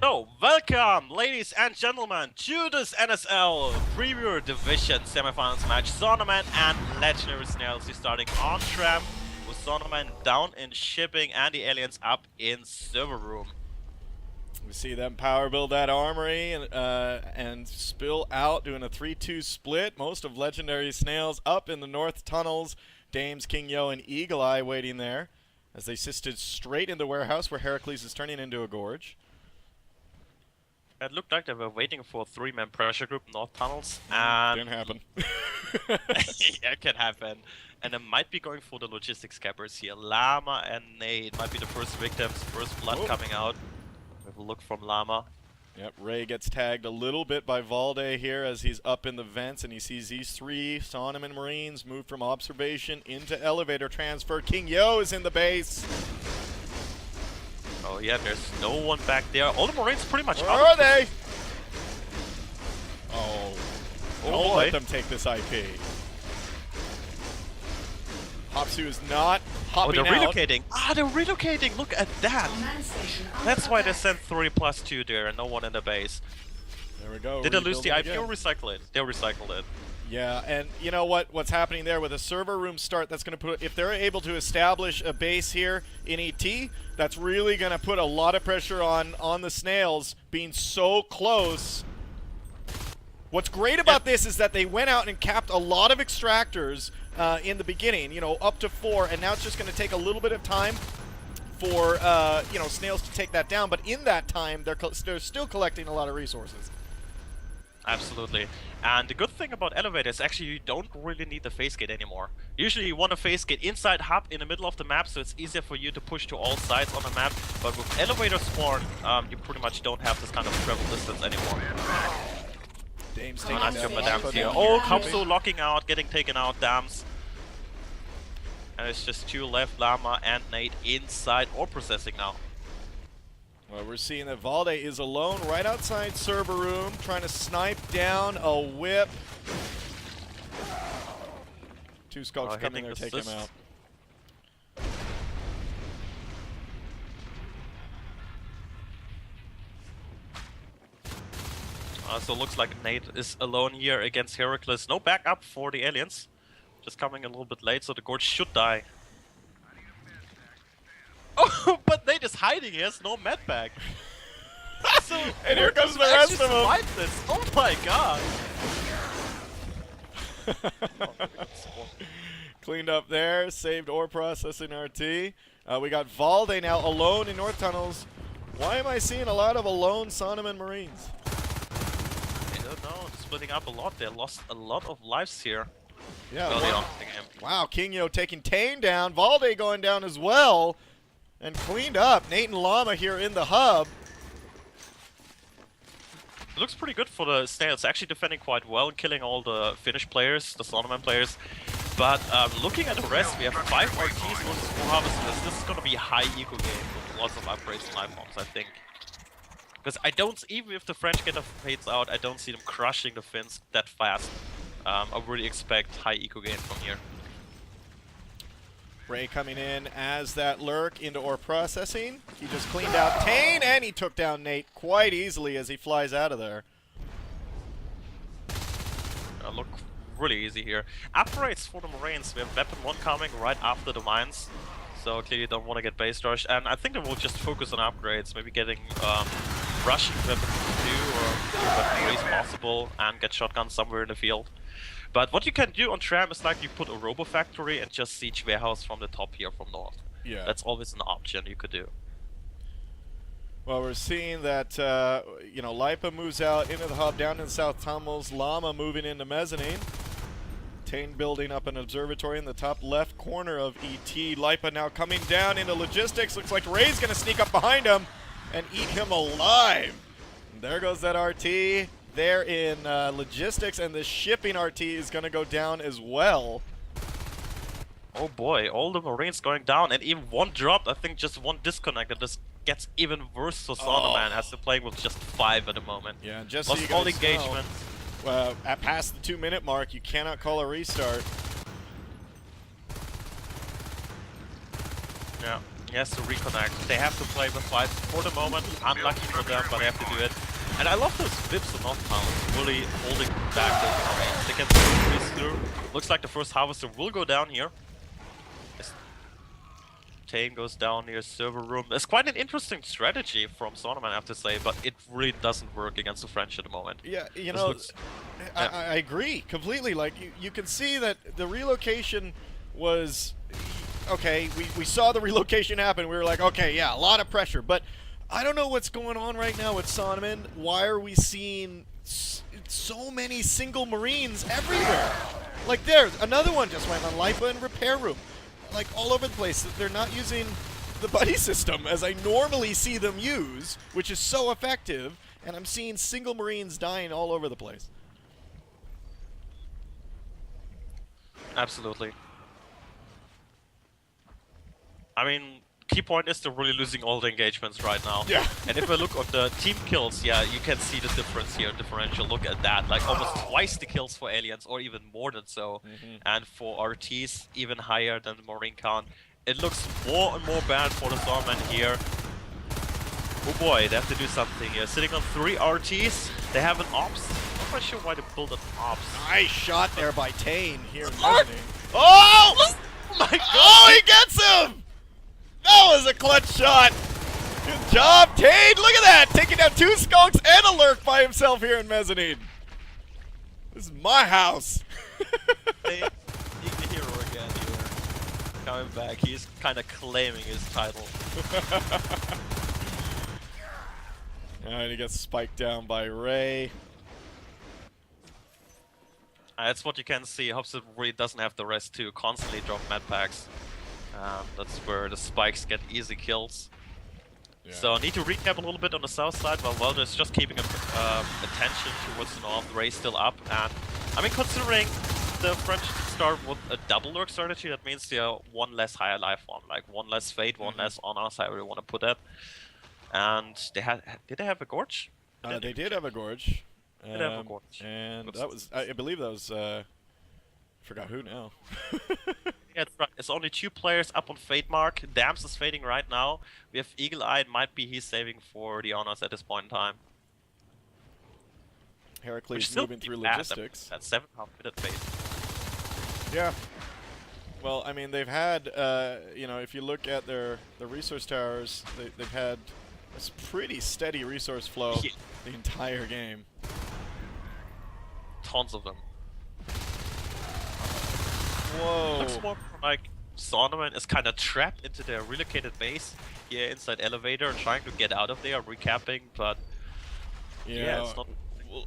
So, welcome, ladies and gentlemen, to this NSL Premier Division semifinals match. Saunamen and Legendary Snails is starting on tram, with Saunamen down in shipping and the aliens up in server room. We see them power build that armory and spill out, doing a 3-2 split. Most of Legendary Snails up in the north tunnels. Dames, King Yo, and Eagle Eye waiting there as they assisted straight in the warehouse where Heracles is turning into a gorge. It looked like they were waiting for a three-man pressure group north tunnels, and Didn't happen. yeah, it can happen. And they might be going for the logistics cappers here. Llama and Nate might be the first victims, first blood coming out. We have a look from Llama. Yep, Ray gets tagged a little bit by Valde here as he's up in the vents and he sees these three Saunamen Marines move from observation into elevator transfer. King Yo is in the base. Oh yeah, there's no one back there. All the Marines pretty much Where out. are they? Oh, Oh don't boy. let them take this IP. Hopsu is not Oh, hopping they're out. relocating. Ah, they're relocating. Look at that. That's why they sent 3+2 there and no one in the base. There we go. Did they lose the IP rebuilding or again. recycle it? They recycled it. Yeah, and you know what's happening there with a server room start, that's going to put, if they're able to establish a base here in ET, that's really going to put a lot of pressure on the Snails being so close. What's great about this is that they went out and capped a lot of extractors in the beginning, you know, up to 4, and now it's just going to take a little bit of time for, you know, Snails to take that down, but in that time, they're still collecting a lot of resources. Absolutely. And the good thing about elevators, actually, you don't really need the phase gate anymore. Usually you want a phase gate inside hub in the middle of the map, so it's easier for you to push to all sides on the map. But with elevator spawn, you pretty much don't have this kind of travel distance anymore. Dame's Oh, taking nice that jump by Lapa Dams here. down Oh, here. Kapsu locking out, getting taken out, Dams. And it's just 2 left, Llama and Nate inside or processing now. Well, we're seeing that Valde is alone right outside server room, trying to snipe down a whip. 2 skulks coming there, take him out. So it looks like Nate is alone here against Heracles. No backup for the aliens. Just coming a little bit late, so the Gorge should die. Oh, but Nate is hiding. He has no med pack. So And here comes the Heracles rest actually of them. survived this. Oh my god. Cleaned up there, saved ore processing RT. We got Valde now alone in North Tunnels. Why am I seeing a lot of alone Saunamen Marines? I don't know. They're splitting up a lot. They lost a lot of lives here. Yeah. No, they well, don't. I think him. wow, King Yo taking Tane down. Valde going down as well. And cleaned up. Nate and Llama here in the hub. It looks pretty good for the Snails, actually defending quite well and killing all the Finnish players, the Saunamen players. But looking at the rest, we have 5 RTs versus 4 Harvesters. This is going to be a high eco game with lots of upgrades and life forms, I think. Because I don't, even if the French get the fades out, I don't see them crushing the Finns that fast. I really expect high eco game from here. Ray coming in as that lurk into ore processing. He just cleaned out Tane and he took down Nate quite easily as he flies out of there. Look really easy here. Upgrades for the Marines. We have Weapon 1 coming right after the mines. So clearly don't want to get base rush. And I think they will just focus on upgrades. Maybe getting rushing Weapon 2 or Weapon 3 is possible and get shotgun somewhere in the field. But what you can do on tram is like you put a robo factory and just siege warehouse from the top here from north. Yeah. That's always an option you could do. Well, we're seeing that, you know, Lipa moves out into the hub down in South Tunnels. Llama moving into mezzanine. Tane building up an observatory in the top left corner of ET. Lipa now coming down into logistics. Looks like Ray's going to sneak up behind him and eat him alive. And there goes that RT. There in logistics, and the shipping RT is going to go down as well. Oh boy, all the Marines going down, and even one dropped. I think just one disconnected. This gets even worse for Saunamen as they're playing with just 5 at the moment. Yeah, just lost so you all guys engagement. know, at past the 2-minute mark, you cannot call a restart. Yeah. He has to reconnect. They have to play the fight for the moment. Unlucky for them, but they have to do it. And I love those whips and knockdowns, really holding back those range. They can squeeze through. Looks like the first harvester will go down here. Tame goes down near server room. It's quite an interesting strategy from Saunamen, I have to say, but it really doesn't work against the French at the moment. Yeah, you know, I agree completely. Like, you can see that the relocation was... Okay, we saw the relocation happen. We were like, okay, yeah, a lot of pressure. But I don't know what's going on right now with Saunamen. Why are we seeing so many single Marines everywhere? Like, there's another one just went on Lipa and Repair Room. Like, all over the place. They're not using the buddy system as I normally see them use, which is so effective, and I'm seeing single Marines dying all over the place. Absolutely. I mean, key point is they're really losing all the engagements right now. Yeah. And if I look at the team kills, yeah, you can see the difference here, differential. Look at that, like almost twice the kills for aliens, or even more than so. And for RTs, even higher than the Marine count. It looks more and more bad for the Saunamen here. Oh boy, they have to do something here. Sitting on 3 RTs, they have an Ops. I'm not quite sure why they built an Ops. Nice shot there by Tane here. Oh! Oh! My God! Oh, he gets him! That was a clutch shot! Good job, Tane! Look at that! Taking down 2 skunks and a lurk by himself here in Mezzanine. This is my house. He's the hero again here. Coming back, he's kind of claiming his title. And he gets spiked down by Ray. That's what you can see. Hopes really doesn't have the rest to constantly drop med packs. That's where the spikes get easy kills. Yeah. So I need to recap a little bit on the south side, while Welder's just keeping attention towards the north. Ray's still up, and I mean, considering the French start with a double lurk strategy, that means they are 1 less higher life on, like 1 less fate, 1 less on us, however you want to put it. And they had, did they have a gorge? They did have a gorge. Did have a gorge. And that was, I believe that was, forgot who now. Yeah, that's right. It's only 2 players up on Fate mark. Dams is fading right now. We have Eagle Eye. It might be he's saving for the honors at this point in time. Heracles moving through logistics. That's 7.5 minute fade. Yeah. Well, I mean, they've had, you know, if you look at the resource towers, they've had a pretty steady resource flow the entire game. Tons of them. Whoa. Looks more like Saunamen is kind of trapped into their relocated base here inside elevator, trying to get out of there, recapping, but yeah, it's not.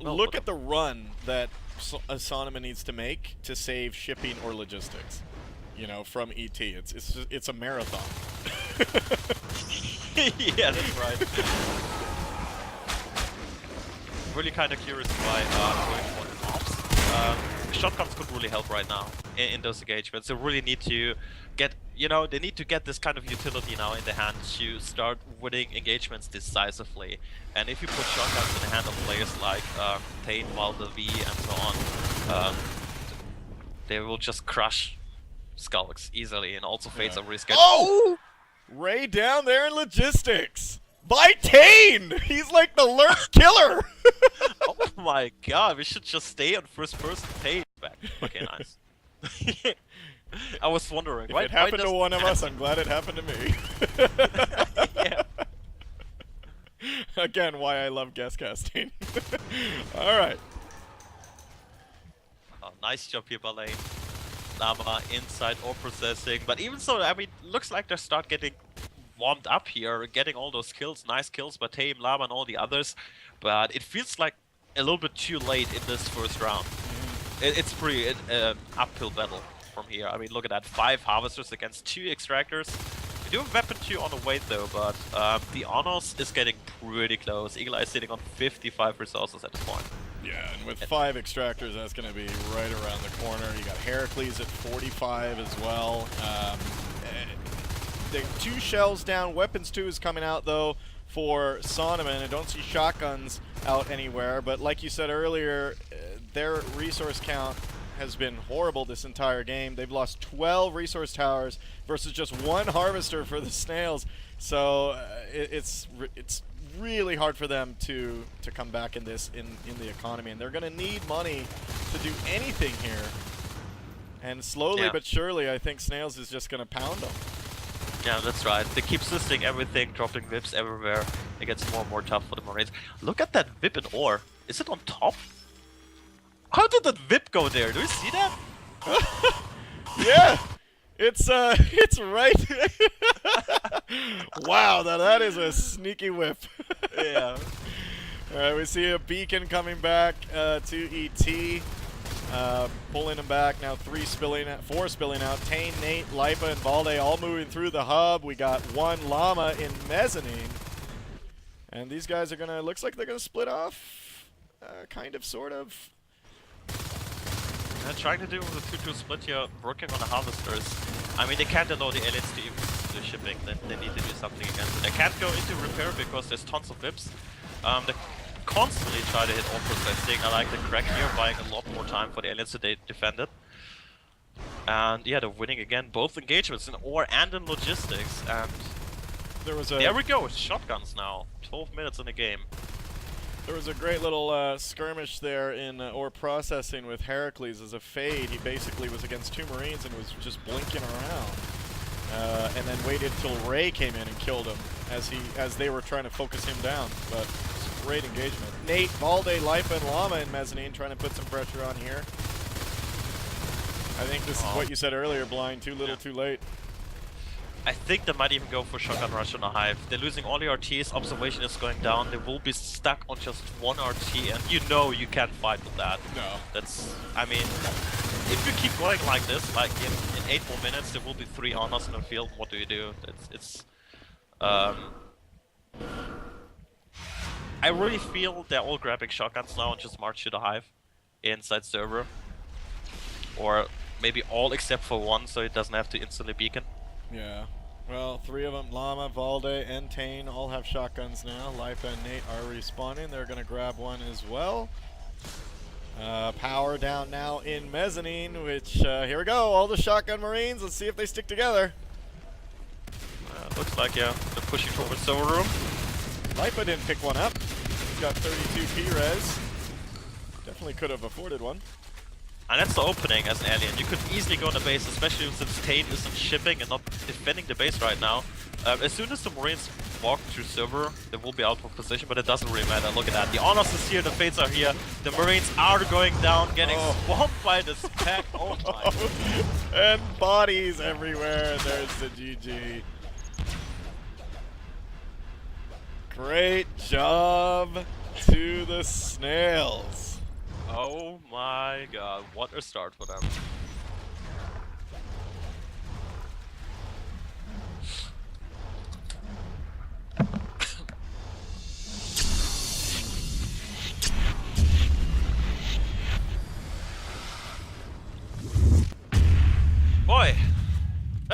Look at the run that Saunamen needs to make to save shipping or logistics. You know, from ET. It's a marathon. Yeah, that's right. Really kind of curious why going for ops. Shotguns could really help right now in those engagements. They really need to get, you know, they need to get this kind of utility now in the hand to start winning engagements decisively. And if you put shotguns in the hand of players like Tate, Wilder V, and so on, they will just crush Skulks easily, and also Fates are really scared. Oh! Ray down there in logistics! By Tane! He's like the lurk killer! Oh my god, we should just stay on first person Tate back. Okay, nice. I was wondering. If it happened to one of us, I'm glad it happened to me. Yeah. Again, why I love guest casting. Alright. Oh, nice job here by Lane. Llama inside or processing, but even so, I mean, looks like they start getting warmed up here, getting all those kills, nice kills by Tame, Llama, and all the others, but it feels like a little bit too late in this first round. It's pretty uphill battle from here. I mean, look at that, 5 harvesters against 2 extractors. We do have weapon 2 on the way though, but the honors is getting pretty close. Eagle Eye is sitting on 55 resources at this point. Yeah, and with 5 extractors, that's going to be right around the corner. You got Heracles at 45 as well. The 2 shells down. Weapons 2 is coming out, though, for Saunamen. I don't see shotguns out anywhere, but like you said earlier, their resource count has been horrible this entire game. They've lost 12 resource towers versus just 1 harvester for the Snails. So it's really hard for them to come back in this in the economy, and they're going to need money to do anything here. And slowly but surely, I think Snails is just going to pound them. Yeah, that's right. They keep assisting everything, dropping whips everywhere. It gets more and more tough for the Marines. Look at that whip in ore. Is it on top? How did that whip go there? Do you see that? Yeah, it's right. Wow, that is a sneaky whip. Yeah. All right, we see a beacon coming back to ET. Pulling him back now. 4 spilling out. Tane, Nate, Lipa, and Valde all moving through the hub. We got 1 llama in mezzanine, and these guys are gonna. Looks like they're gonna split off. Kind of, sort of. They're trying to do the 2-2 split here, working on the harvesters. I mean, they can't allow the aliens to even do shipping. They need to do something against it. They can't go into repair because there's tons of whips. They constantly try to hit all processing. I like the crack here, buying a lot more time for the aliens to defend it. And yeah, they're winning again both engagements in ore and in logistics. And there we go, shotguns now. 12 minutes in the game. There was a great little skirmish there in ore processing with Heracles as a fade. He basically was against 2 Marines and was just blinking around. And then waited till Ray came in and killed him as they were trying to focus him down. But it's a great engagement. Nate, Valde, Lipa, and Llama in mezzanine trying to put some pressure on here. I think this is what you said earlier, Blind. Too little, too late. I think they might even go for shotgun rush on a hive. They're losing all the RTs, observation is going down, they will be stuck on just 1 RT, and you know you can't fight with that. No. That's, I mean, if you keep going like this, like in 8 more minutes, there will be 3 honors in the field. What do you do? I really feel they're all grabbing shotguns now and just march to the hive inside server. Or maybe all except for 1, so it doesn't have to instantly beacon. Yeah. Well, 3 of them, Llama, Valde, and Tane, all have shotguns now. Lipa and Nate are respawning. They're going to grab 1 as well. Power down now in mezzanine, which, here we go, all the shotgun Marines. Let's see if they stick together. Looks like, yeah, they're pushing towards server room. Lipa didn't pick 1 up. He's got 32 P-res. Definitely could have afforded 1. And that's the opening as an alien. You could easily go on the base, especially since Tane isn't shipping and not defending the base right now. As soon as the Marines walk through server, they will be out of position, but it doesn't really matter. Look at that. The honors is here, the fates are here. The Marines are going down, getting swamped by this pack. Oh my. And bodies everywhere. There's the GG. Great job to the Snails. Oh my god, what a start for them.